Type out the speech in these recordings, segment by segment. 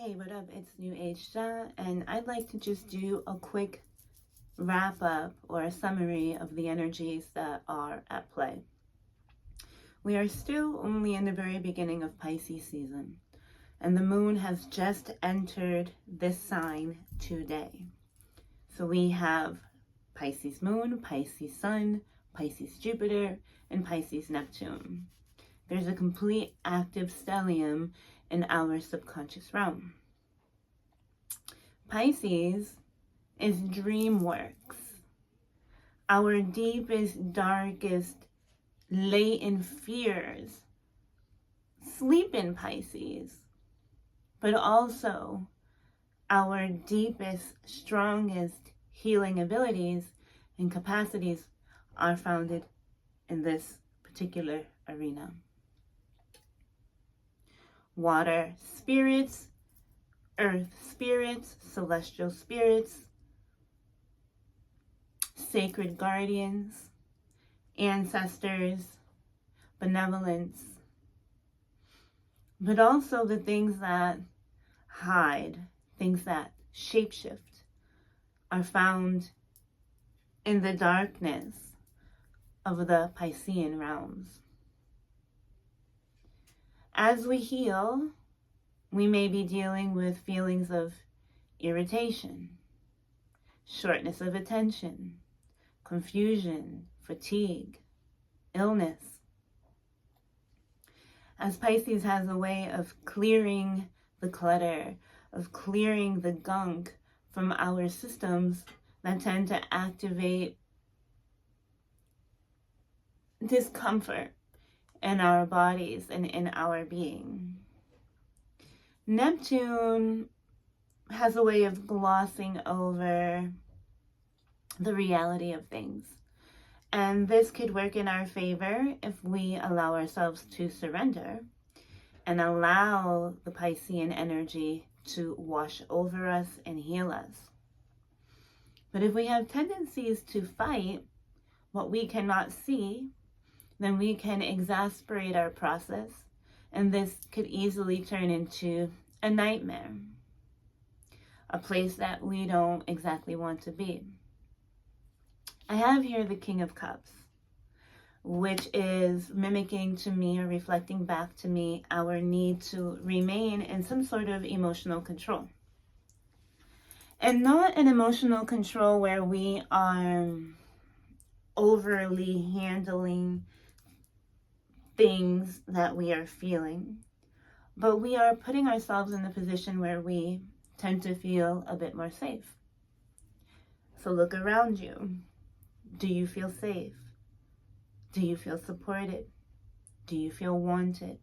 Hey, what up? It's New Age Ja, and I'd like to just do a quick wrap up or a summary of the energies that are at play. We are still only in the very beginning of Pisces season, and the moon has just entered this sign today. So we have Pisces moon, Pisces sun, Pisces Jupiter, and Pisces Neptune. There's a complete active stellium in our subconscious realm. Pisces is DreamWorks. Our deepest, darkest, latent fears sleep in Pisces, but also our deepest, strongest healing abilities and capacities are founded in this particular arena. Water spirits, earth spirits, celestial spirits, sacred guardians, ancestors, benevolence, but also the things that hide, things that shapeshift, are found in the darkness of the Piscean realms. As we heal, we may be dealing with feelings of irritation, shortness of attention, confusion, fatigue, illness. As Pisces has a way of clearing the clutter, of clearing the gunk from our systems that tend to activate discomfort in our bodies and in our being. Neptune has a way of glossing over the reality of things. And this could work in our favor if we allow ourselves to surrender and allow the Piscean energy to wash over us and heal us. But if we have tendencies to fight what we cannot see, then we can exasperate our process, and this could easily turn into a nightmare, a place that we don't exactly want to be. I have here the King of Cups, which is mimicking to me or reflecting back to me our need to remain in some sort of emotional control. And not an emotional control where we are overly handling things that we are feeling, but we are putting ourselves in the position where we tend to feel a bit more safe. So look around you. Do you feel safe? Do you feel supported? Do you feel wanted?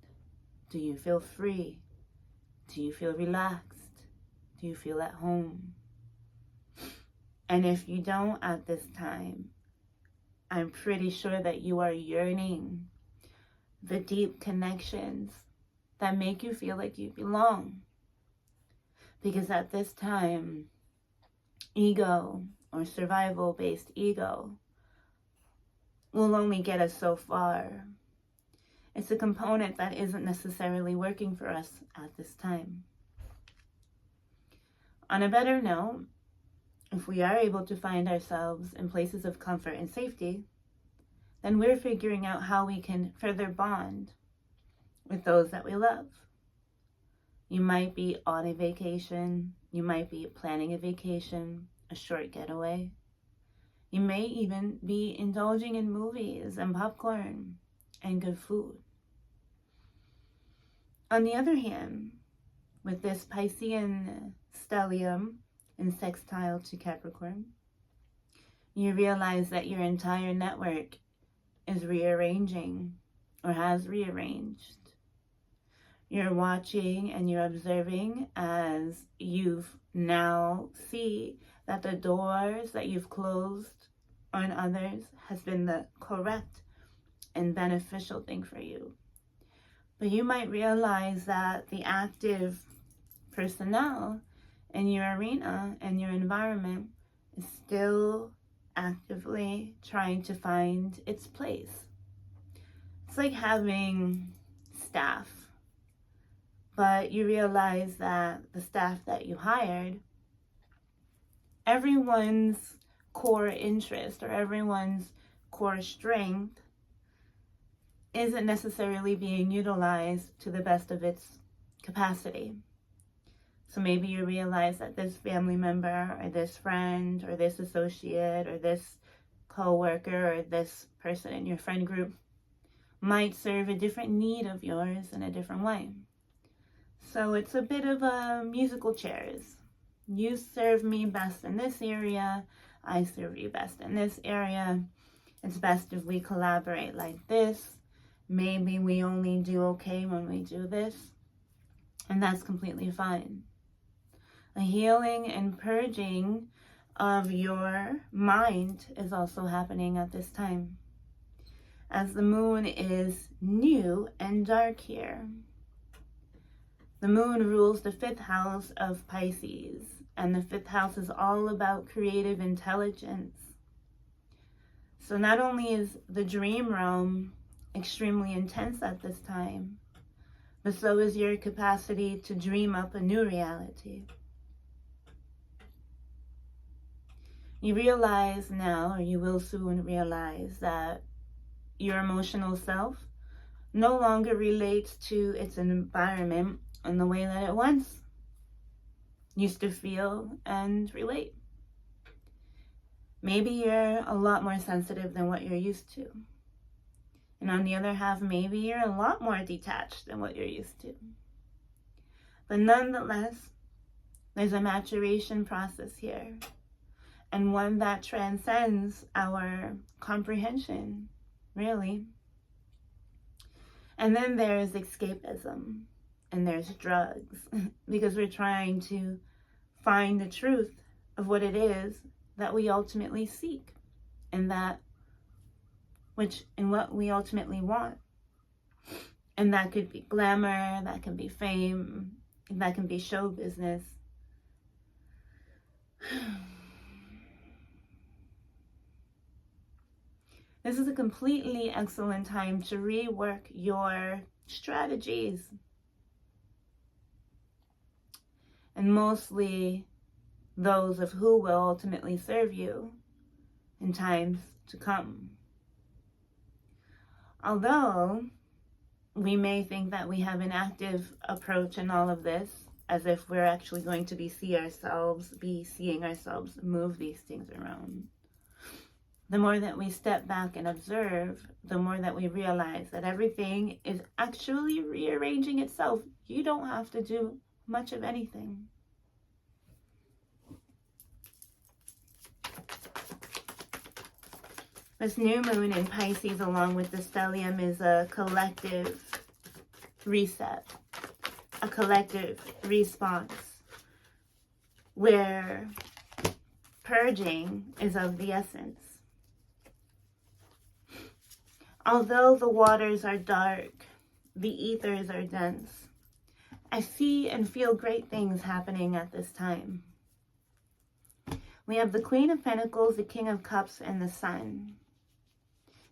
Do you feel free? Do you feel relaxed? Do you feel at home? And if you don't at this time, I'm pretty sure that you are yearning the deep connections that make you feel like you belong. Because at this time, ego or survival-based ego will only get us so far. It's a component that isn't necessarily working for us at this time. On a better note, if we are able to find ourselves in places of comfort and safety, then we're figuring out how we can further bond with those that we love. You might be on a vacation. You might be planning a vacation, a short getaway. You may even be indulging in movies and popcorn and good food. On the other hand, with this Piscean stellium in sextile to Capricorn, you realize that your entire network is rearranging or has rearranged. You're watching and you're observing as you've now see that the doors that you've closed on others has been the correct and beneficial thing for you. But you might realize that the active personnel in your arena and your environment is still actively trying to find its place. It's like having staff but you realize that the staff that you hired, everyone's core interest or everyone's core strength isn't necessarily being utilized to the best of its capacity. So maybe you realize that this family member or this friend or this associate or this co-worker or this person in your friend group might serve a different need of yours in a different way. So it's a bit of a musical chairs. You serve me best in this area, I serve you best in this area. It's best if we collaborate like this. Maybe we only do okay when we do this, and that's completely fine. A healing and purging of your mind is also happening at this time, as the moon is new and dark here. The moon rules the 5th house of Pisces, and the 5th house is all about creative intelligence. So not only is the dream realm extremely intense at this time, but so is your capacity to dream up a new reality. You realize now, or you will soon realize, that your emotional self no longer relates to its environment in the way that it once used to feel and relate. Maybe you're a lot more sensitive than what you're used to. And on the other half, maybe you're a lot more detached than what you're used to. But nonetheless, there's a maturation process here, and one that transcends our comprehension, really. And then there's escapism, and there's drugs, because we're trying to find the truth of what it is that we ultimately seek, and what we ultimately want. And that could be glamour, that can be fame, that can be show business. This is a completely excellent time to rework your strategies, and mostly those of who will ultimately serve you in times to come. Although we may think that we have an active approach in all of this, as if we're actually going to be seeing ourselves move these things around. The more that we step back and observe, the more that we realize that everything is actually rearranging itself. You don't have to do much of anything. This new moon in Pisces, along with the stellium, is a collective reset, a collective response, where purging is of the essence. Although the waters are dark, the ethers are dense, I see and feel great things happening at this time. We have the Queen of Pentacles, the King of Cups, and the Sun.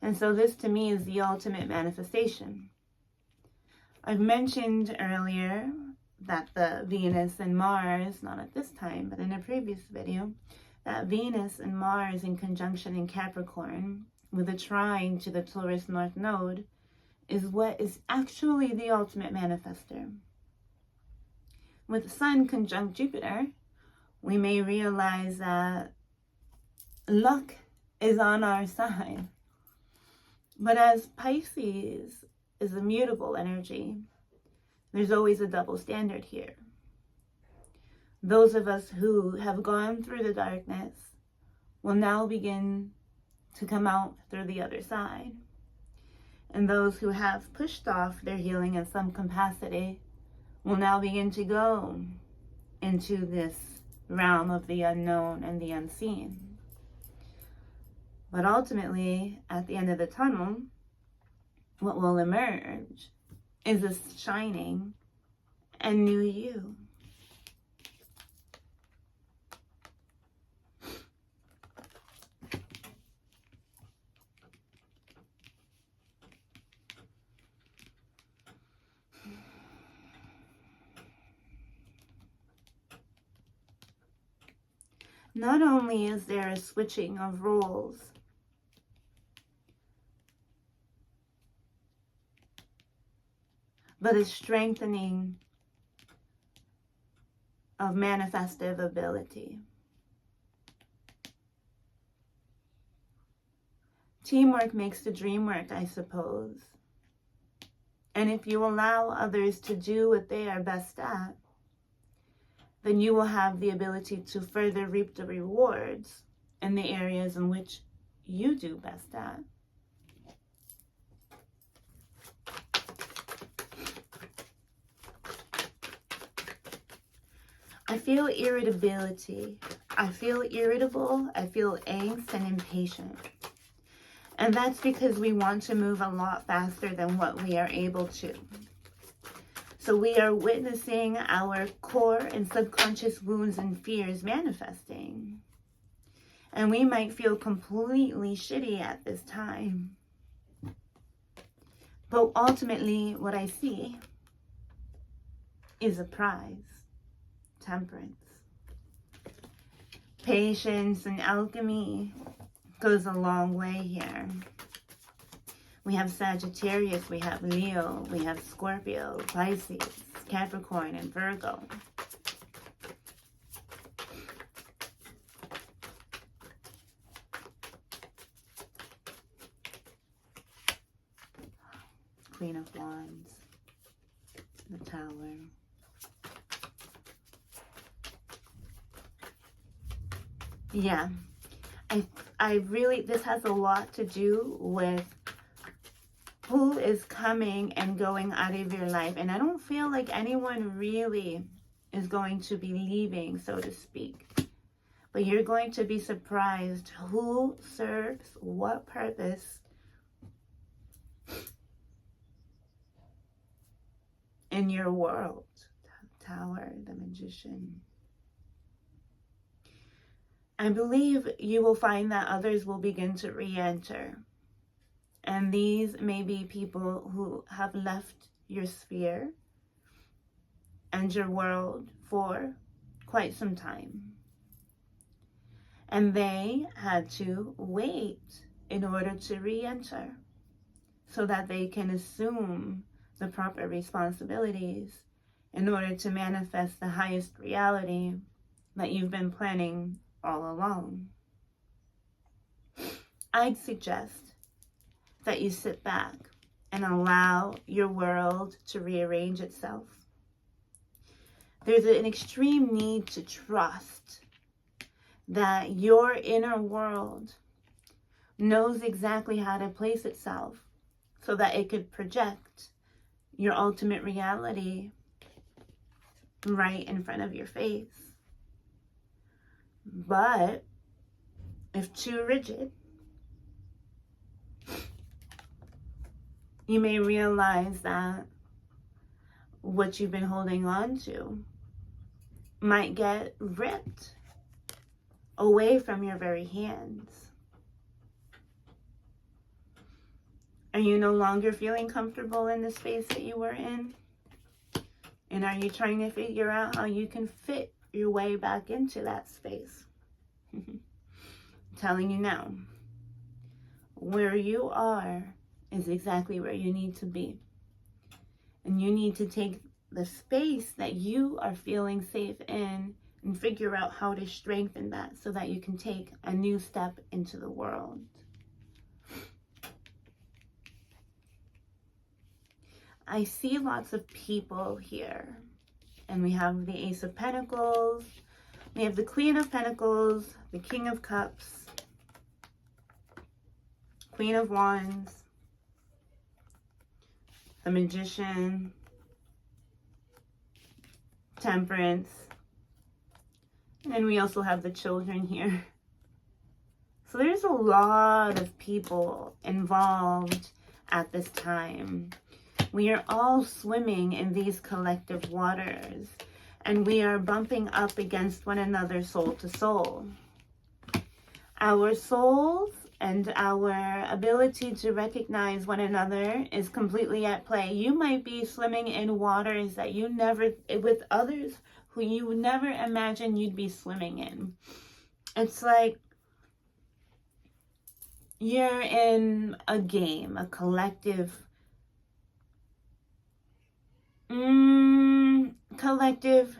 And so this to me is the ultimate manifestation. I've mentioned earlier that the Venus and Mars, not at this time, but in a previous video, that Venus and Mars in conjunction in Capricorn with a trine to the Taurus North Node is what is actually the ultimate manifester. With Sun conjunct Jupiter, we may realize that luck is on our side. But as Pisces is a mutable energy, there's always a double standard here. Those of us who have gone through the darkness will now begin to come out through the other side. And those who have pushed off their healing in some capacity will now begin to go into this realm of the unknown and the unseen. But ultimately, at the end of the tunnel, what will emerge is a shining and new you. not only is there a switching of roles, but a strengthening of manifestive ability. Teamwork makes the dream work, I suppose. And if you allow others to do what they are best at, then you will have the ability to further reap the rewards in the areas in which you do best at. I feel irritability. I feel irritable. I feel angst and impatient. And that's because we want to move a lot faster than what we are able to. So we are witnessing our core and subconscious wounds and fears manifesting. And we might feel completely shitty at this time. But ultimately, what I see is a prize. Temperance. Patience and alchemy goes a long way here. We have Sagittarius, we have Leo, we have Scorpio, Pisces, Capricorn, and Virgo. Queen of Wands, the Tower. Yeah, I really, this has a lot to do with who is coming and going out of your life. And I don't feel like anyone really is going to be leaving, so to speak. But you're going to be surprised who serves what purpose in your world. Tower, the Magician. I believe you will find that others will begin to re-enter. And these may be people who have left your sphere and your world for quite some time. And they had to wait in order to re-enter so that they can assume the proper responsibilities in order to manifest the highest reality that you've been planning all along. I'd suggest that you sit back and allow your world to rearrange itself. There's an extreme need to trust that your inner world knows exactly how to place itself so that it could project your ultimate reality right in front of your face. But if too rigid, you may realize that what you've been holding on to might get ripped away from your very hands. Are you no longer feeling comfortable in the space that you were in? And are you trying to figure out how you can fit your way back into that space? I'm telling you now, where you are is exactly where you need to be. And you need to take the space that you are feeling safe in and figure out how to strengthen that so that you can take a new step into the world. I see lots of people here. And we have the Ace of Pentacles, we have the Queen of Pentacles, the King of Cups, Queen of Wands, the Magician, Temperance, and we also have the Children here. So there's a lot of people involved at this time. We are all swimming in these collective waters, and we are bumping up against one another soul to soul. Our souls and our ability to recognize one another is completely at play. You might be swimming in waters that you never, with others who you would never imagine you'd be swimming in. It's like you're in a game, a collective, collective,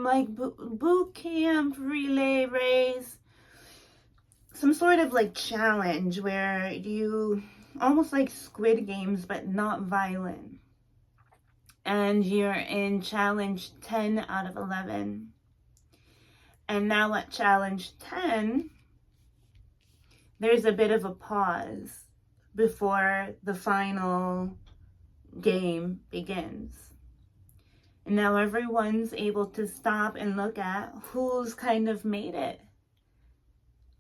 like boot camp, relay race, some sort of like challenge where you, almost like Squid Games, but not violent. And you're in challenge 10 out of 11. And now at challenge 10, there's a bit of a pause before the final game begins. And now everyone's able to stop and look at who's kind of made it.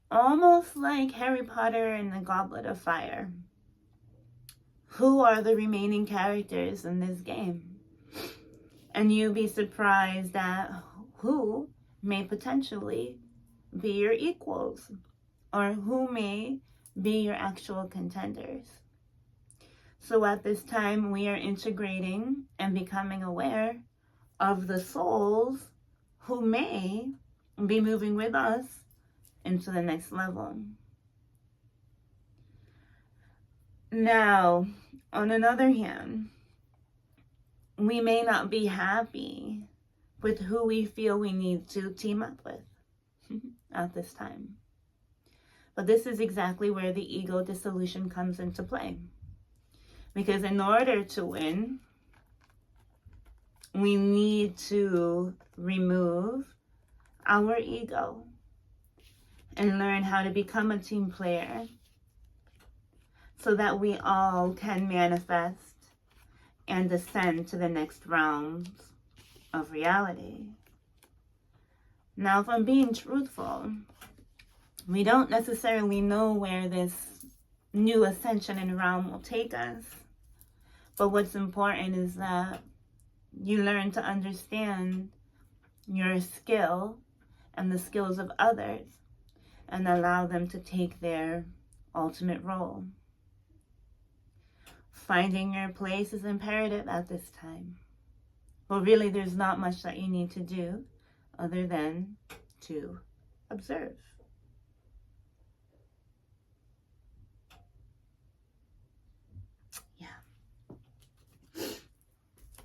Almost like Harry Potter and the Goblet of Fire. Who are the remaining characters in this game? And you'll be surprised at who may potentially be your equals, or who may be your actual contenders. So at this time, we are integrating and becoming aware of the souls who may be moving with us into the next level. Now, on another hand, we may not be happy with who we feel we need to team up with at this time. But this is exactly where the ego dissolution comes into play. Because in order to win, we need to remove our ego and learn how to become a team player so that we all can manifest and ascend to the next realms of reality. Now, if I'm being truthful, we don't necessarily know where this new ascension and realm will take us. But what's important is that you learn to understand your skill and the skills of others and allow them to take their ultimate role. Finding your place is imperative at this time. But really, there's not much that you need to do other than to observe.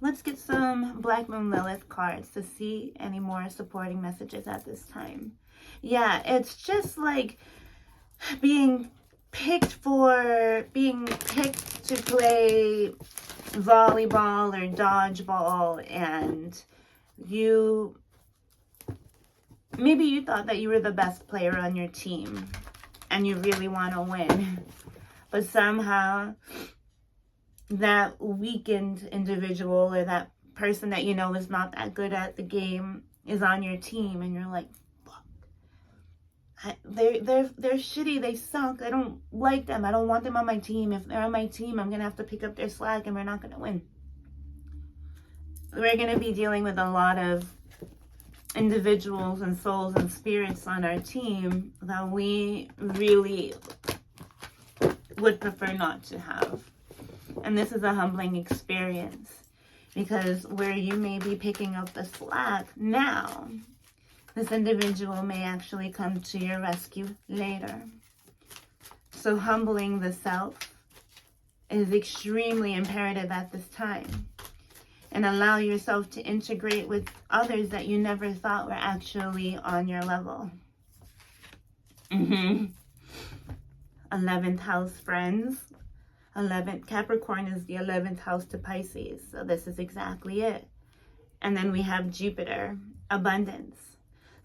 Let's get some Black Moon Lilith cards to see any more supporting messages at this time. Yeah, it's just like being picked to play volleyball or dodgeball, and maybe you thought that you were the best player on your team and you really want to win, but somehow that weakened individual or that person that you know is not that good at the game is on your team, and you're like, fuck, they're shitty, they suck, I don't like them, I don't want them on my team. If they're on my team, I'm gonna have to pick up their slack and we're not gonna win. We're gonna be dealing with a lot of individuals and souls and spirits on our team that we really would prefer not to have. And this is a humbling experience, because where you may be picking up the slack now, this individual may actually come to your rescue later. So humbling the self is extremely imperative at this time. And allow yourself to integrate with others that you never thought were actually on your level. 11th house, friends. 11th, Capricorn is the 11th house to Pisces. So this is exactly it. And then we have Jupiter, abundance.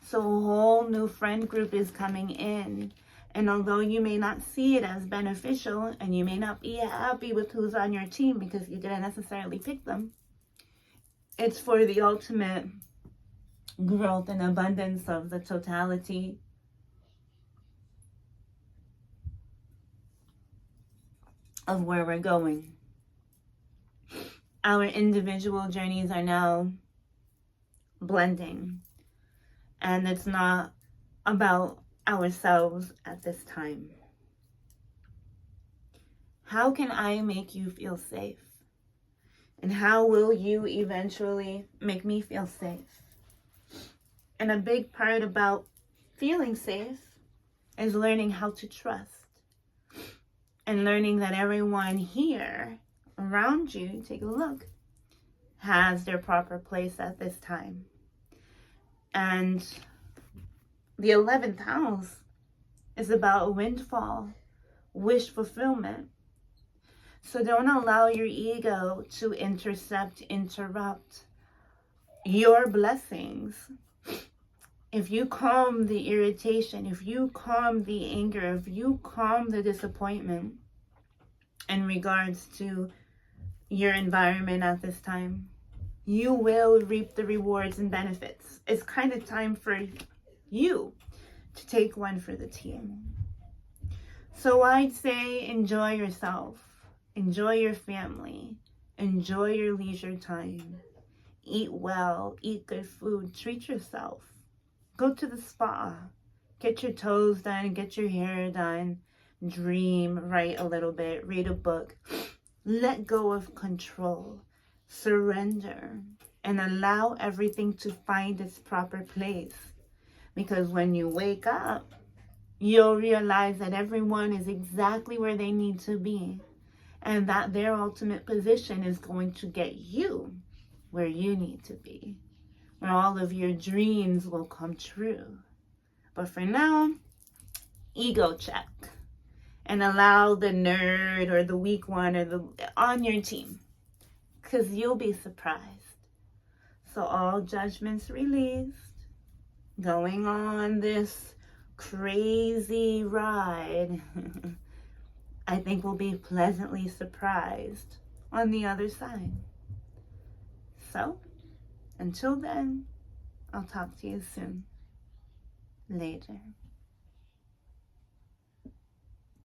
So a whole new friend group is coming in. And although you may not see it as beneficial, and you may not be happy with who's on your team because you didn't necessarily pick them, it's for the ultimate growth and abundance of the totality of where we're going. Our individual journeys are now blending, and it's not about ourselves at this time. How can I make you feel safe? And how will you eventually make me feel safe? And a big part about feeling safe is learning how to trust. And learning that everyone here around you, take a look, has their proper place at this time. And the 11th house is about windfall, wish fulfillment. So don't allow your ego to interrupt your blessings. If you calm the irritation, if you calm the anger, if you calm the disappointment in regards to your environment at this time, you will reap the rewards and benefits. It's kind of time for you to take one for the team. So I'd say enjoy yourself, enjoy your family, enjoy your leisure time, eat well, eat good food, treat yourself, go to the spa, get your toes done, get your hair done, dream, write a little bit, read a book, let go of control, surrender, and allow everything to find its proper place. Because when you wake up, you'll realize that everyone is exactly where they need to be, and that their ultimate position is going to get you where you need to be, where all of your dreams will come true. But for now, ego check, and allow the nerd or the weak one or the on your team, because you'll be surprised. So all judgments released, going on this crazy ride. I think we'll be pleasantly surprised on the other side. So, until then, I'll talk to you soon. Later.